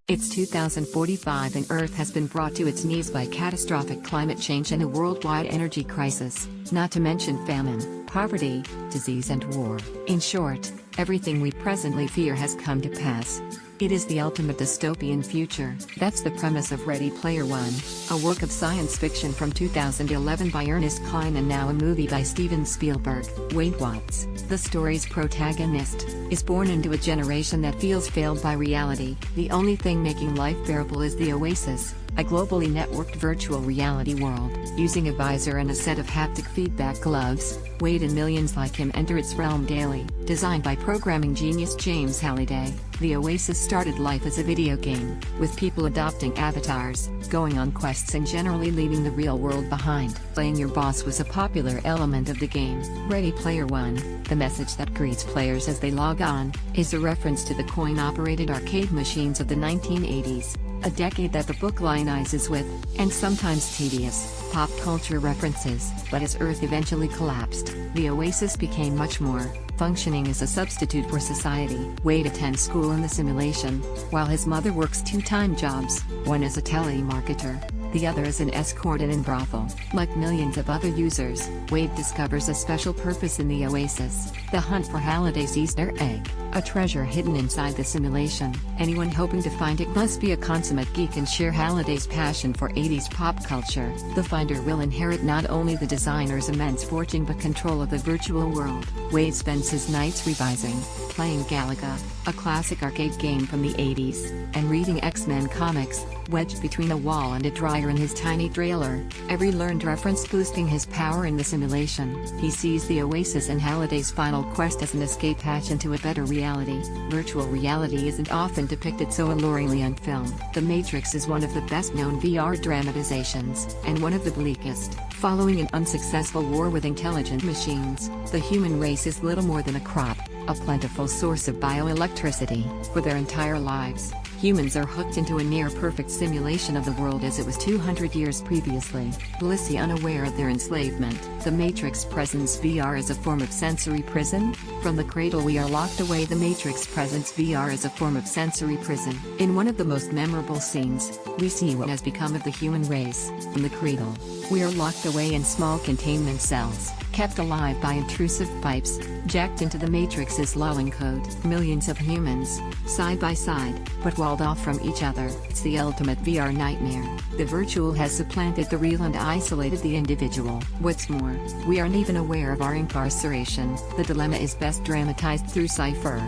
It's 2045 and Earth has been brought to its knees by catastrophic climate change and a worldwide energy crisis, not to mention famine, poverty, disease and war. In short, everything we presently fear has come to pass. It is the ultimate dystopian future. That's the premise of Ready Player One, a work of science fiction from 2011 by Ernest Cline and now a movie by Steven Spielberg. Wade Watts, the story's protagonist, is born into a generation that feels failed by reality. The only thing making life bearable is the Oasis, a globally networked virtual reality world. Using a visor and a set of haptic feedback gloves, Wade and millions like him enter its realm daily. Designed by programming genius James Halliday, the Oasis started life as a video game, with people adopting avatars, going on quests and generally leaving the real world behind. Playing your boss was a popular element of the game. Ready Player One, the message that greets players as they log on, is a reference to the coin-operated arcade machines of the 1980s. A decade that the book lionizes with, and sometimes tedious, pop culture references. But as Earth eventually collapsed, the Oasis became much more, functioning as a substitute for society. Wade attends school in the simulation, while his mother works two-time jobs, one as a telemarketer, the other as an escort in a brothel. Like millions of other users, Wade discovers a special purpose in the Oasis: the hunt for Halliday's Easter egg, a treasure hidden inside the simulation. Anyone hoping to find it must be a consummate geek and share Halliday's passion for 80s pop culture. The finder will inherit not only the designer's immense fortune but control of the virtual world. Wade spends his nights revising, playing Galaga, a classic arcade game from the 80s, and reading X-Men comics, wedged between a wall and a dryer in his tiny trailer, every learned reference boosting his power in the simulation. He sees the Oasis and Halliday's final quest as an escape hatch into a better reality. Virtual reality isn't often depicted so alluringly on film. The Matrix is one of the best-known VR dramatizations, and one of the bleakest. Following an unsuccessful war with intelligent machines, the human race is little more than a crop, a plentiful source of bioelectricity. For their entire lives, humans are hooked into a near-perfect simulation of the world as it was 200 years previously, blissfully unaware of their enslavement. The Matrix presents VR as a form of sensory prison? From the cradle we are locked away. The Matrix presents VR as a form of sensory prison. In one of the most memorable scenes, we see what has become of the human race. In the cradle, we are locked away in small containment cells, kept alive by intrusive pipes, jacked into the Matrix's lulling code. Millions of humans, side by side, but walled off from each other. It's the ultimate VR nightmare. The virtual has supplanted the real and isolated the individual. What's more, we aren't even aware of our incarceration. The dilemma is best dramatized through Cypher,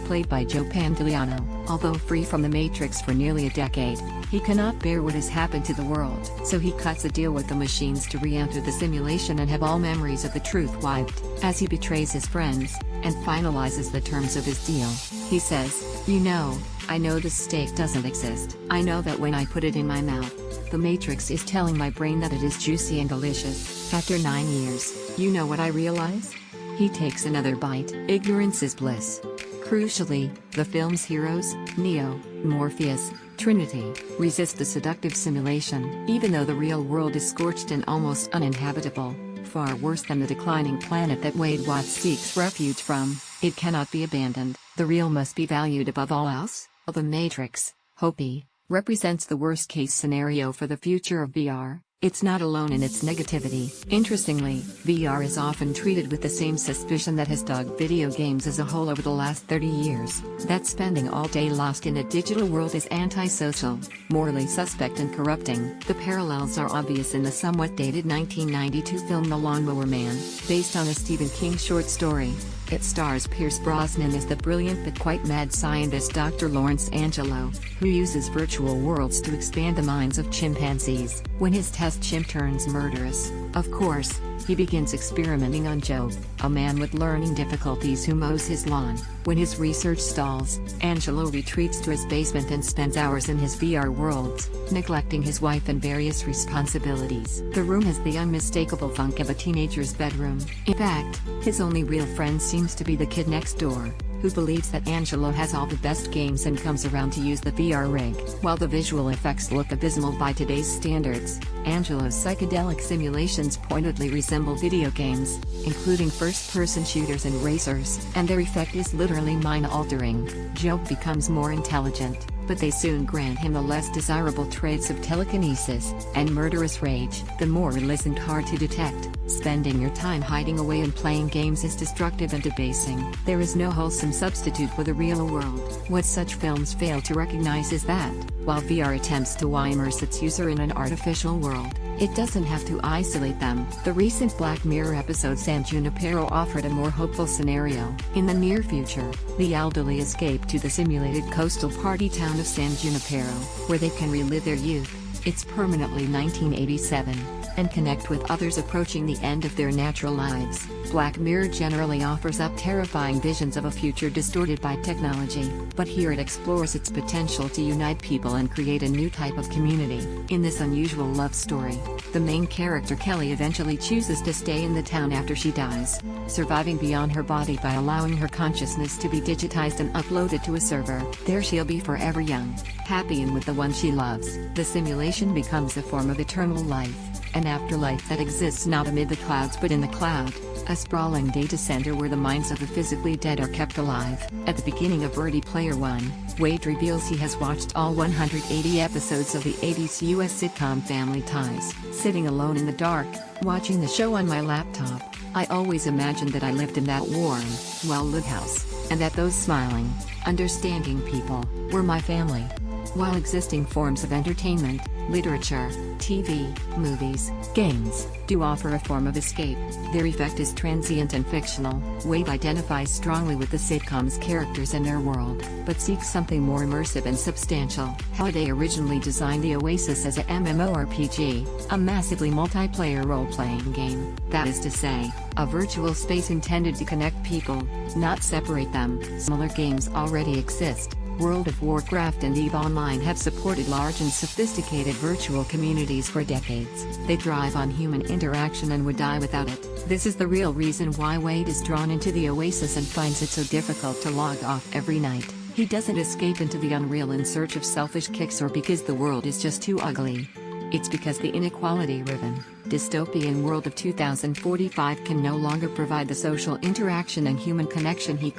played by Joe Pantoliano. Although free from the Matrix for nearly a decade, he cannot bear what has happened to the world. So he cuts a deal with the machines to re-enter the simulation and have all memories of the truth wiped. As he betrays his friends, and finalizes the terms of his deal, he says, "You know, I know this steak doesn't exist. I know that when I put it in my mouth, the Matrix is telling my brain that it is juicy and delicious. After 9 years, you know what I realize?" He takes another bite. Ignorance is bliss. Crucially, the film's heroes, Neo, Morpheus, Trinity, resist the seductive simulation. Even though the real world is scorched and almost uninhabitable, far worse than the declining planet that Wade Watts seeks refuge from, it cannot be abandoned. The real must be valued above all else. The Matrix, Hopi, represents the worst-case scenario for the future of VR. It's not alone in its negativity. Interestingly, VR is often treated with the same suspicion that has dogged video games as a whole over the last 30 years. That spending all day lost in a digital world is antisocial, morally suspect and corrupting. The parallels are obvious in the somewhat dated 1992 film The Lawnmower Man, based on a Stephen King short story. It stars Pierce Brosnan as the brilliant but quite mad scientist Dr. Lawrence Angelo, who uses virtual worlds to expand the minds of chimpanzees. When his test chimp turns murderous, of course, he begins experimenting on Joe, a man with learning difficulties who mows his lawn. When his research stalls, Angelo retreats to his basement and spends hours in his VR worlds, neglecting his wife and various responsibilities. The room has the unmistakable funk of a teenager's bedroom. In fact, his only real friend seems to be the kid next door, who believes that Angelo has all the best games and comes around to use the VR rig. While the visual effects look abysmal by today's standards, Angelo's psychedelic simulations pointedly resemble video games, including first-person shooters and racers, and their effect is literally mind-altering. Joe becomes more intelligent, but they soon grant him the less desirable traits of telekinesis and murderous rage. The more illicit hard to detect. Spending your time hiding away and playing games is destructive and debasing. There is no wholesome substitute for the real world. What such films fail to recognize is that, while VR attempts to immerse its user in an artificial world, it doesn't have to isolate them. The recent Black Mirror episode San Junipero offered a more hopeful scenario. In the near future, the elderly escape to the simulated coastal party town of San Junipero, where they can relive their youth. It's permanently 1987. And connect with others approaching the end of their natural lives. Black Mirror generally offers up terrifying visions of a future distorted by technology, but here it explores its potential to unite people and create a new type of community. In this unusual love story, the main character Kelly eventually chooses to stay in the town after she dies, surviving beyond her body by allowing her consciousness to be digitized and uploaded to a server. There she'll be forever young, happy and with the one she loves. The simulation becomes a form of eternal life. An afterlife that exists not amid the clouds but in the cloud, a sprawling data center where the minds of the physically dead are kept alive. At the beginning of Ready Player One, Wade reveals he has watched all 180 episodes of the 80s US sitcom Family Ties. Sitting alone in the dark, watching the show on my laptop, I always imagined that I lived in that warm, well-lit house, and that those smiling, understanding people were my family. While existing forms of entertainment, literature, TV, movies, games, do offer a form of escape, their effect is transient and fictional. Wade identifies strongly with the sitcom's characters and their world, but seeks something more immersive and substantial. Halliday originally designed the Oasis as a MMORPG, a massively multiplayer role-playing game. That is to say, a virtual space intended to connect people, not separate them. Similar games already exist. World of Warcraft and EVE Online have supported large and sophisticated virtual communities for decades. They thrive on human interaction and would die without it. This is the real reason why Wade is drawn into the Oasis and finds it so difficult to log off every night. He doesn't escape into the unreal in search of selfish kicks or because the world is just too ugly. It's because the inequality-riven, dystopian world of 2045 can no longer provide the social interaction and human connection he